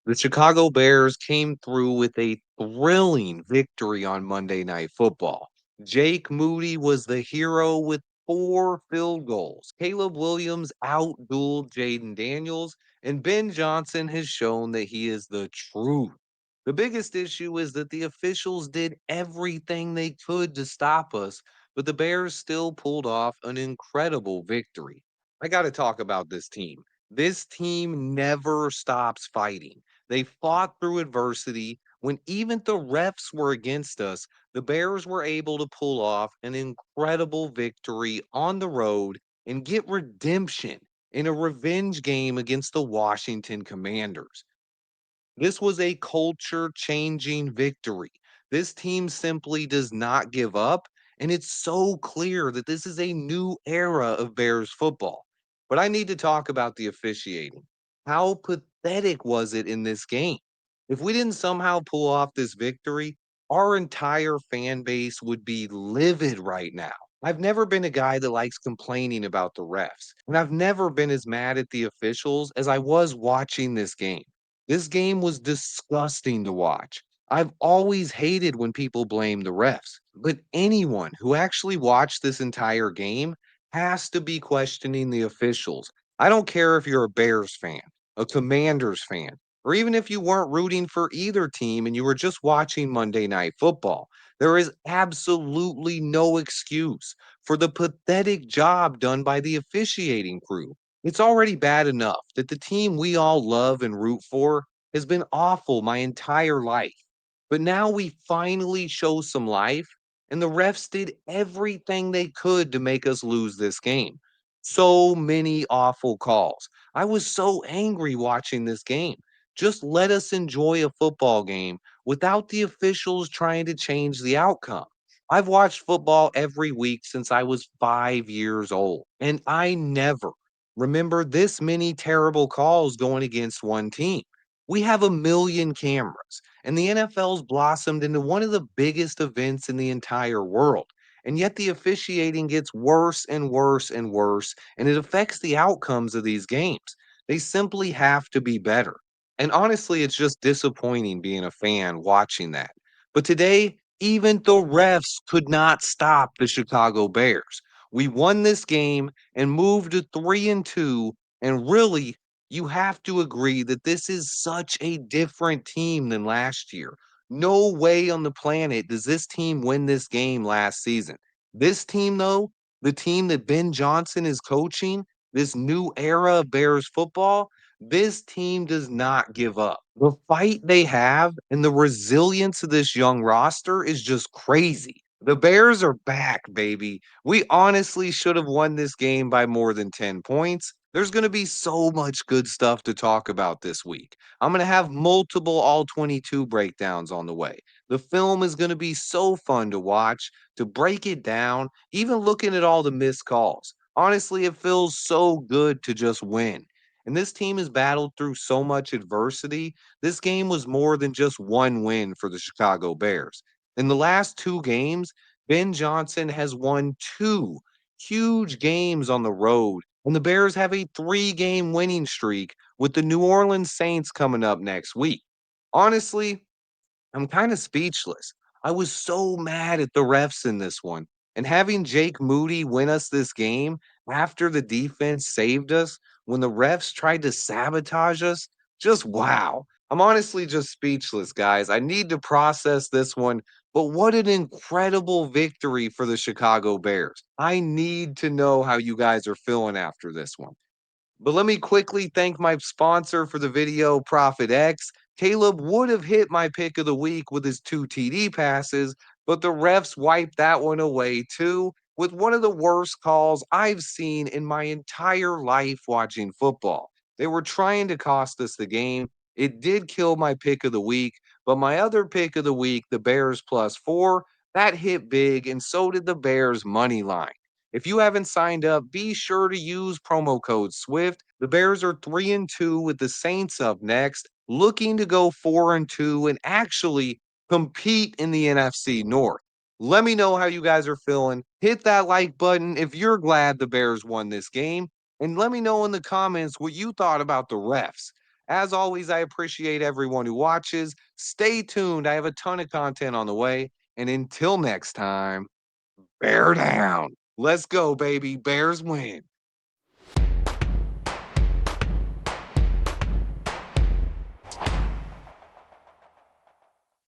The Chicago Bears came through with a thrilling victory on Monday Night Football. Jake Moody was the hero with 4 field goals. Caleb Williams outdueled Jaden Daniels, and Ben Johnson has shown that he is the truth. The biggest issue is that the officials did everything they could to stop us, but the Bears still pulled off an incredible victory. I got to talk about this team. This team never stops fighting. They fought through adversity. When even the refs were against us, the Bears were able to pull off an incredible victory on the road and get redemption in a revenge game against the Washington Commanders. This was a culture changing victory. This team simply does not give up. And it's so clear that this is a new era of Bears football. But I need to talk about the officiating. How pathetic was it in this game? If we didn't somehow pull off this victory, our entire fan base would be livid right now. I've never been a guy that likes complaining about the refs, and I've never been as mad at the officials as I was watching this game. This game was disgusting to watch. I've always hated when people blame the refs, but anyone who actually watched this entire game has to be questioning the officials. I don't care if you're a Bears fan, a Commanders fan, or even if you weren't rooting for either team and you were just watching Monday Night Football. There is absolutely no excuse for the pathetic job done by the officiating crew. It's already bad enough that the team we all love and root for has been awful my entire life. But now we finally show some life, and the refs did everything they could to make us lose this game. So many awful calls. I was so angry watching this game. Just let us enjoy a football game without the officials trying to change the outcome. I've watched football every week since I was 5 years old, and I never remember this many terrible calls going against one team. We have a million cameras, and the NFL's blossomed into one of the biggest events in the entire world. And yet the officiating gets worse and worse and worse, and it affects the outcomes of these games. They simply have to be better. And honestly, it's just disappointing being a fan watching that. But today, even the refs could not stop the Chicago Bears. We won this game and moved to 3-2, and really you have to agree that this is such a different team than last year. No way on the planet does this team win this game last season. This team, though, the team that Ben Johnson is coaching, this new era of Bears football, this team does not give up. The fight they have and the resilience of this young roster is just crazy. The Bears are back, baby. We honestly should have won this game by more than 10 points. There's going to be so much good stuff to talk about this week. I'm going to have multiple all 22 breakdowns on the way. The film is going to be so fun to watch, to break it down, even looking at all the missed calls. Honestly, it feels so good to just win. And this team has battled through so much adversity. This game was more than just one win for the Chicago Bears. In the last 2 games, Ben Johnson has won 2 huge games on the road, and the Bears have a 3 game winning streak with the New Orleans Saints coming up next week. Honestly, I'm kind of speechless. I was so mad at the refs in this one. And having Jake Moody win us this game after the defense saved us when the refs tried to sabotage us, just wow. I'm honestly just speechless, guys. I need to process this one, but what an incredible victory for the Chicago Bears. I need to know how you guys are feeling after this one. But let me quickly thank my sponsor for the video, Profit X. Caleb would have hit my pick of the week with his 2 TD passes, but the refs wiped that one away too with one of the worst calls I've seen in my entire life watching football. They were trying to cost us the game. It did kill my pick of the week, but my other pick of the week, the Bears +4, that hit big, and so did the Bears money line. If you haven't signed up, be sure to use promo code SWIFT. The Bears are 3-2 with the Saints up next, looking to go 4-2 and actually compete in the NFC North. Let me know how you guys are feeling. Hit that like button if you're glad the Bears won this game. And let me know in the comments what you thought about the refs. As always, I appreciate everyone who watches. Stay tuned. I have a ton of content on the way. And until next time, bear down. Let's go, baby. Bears win.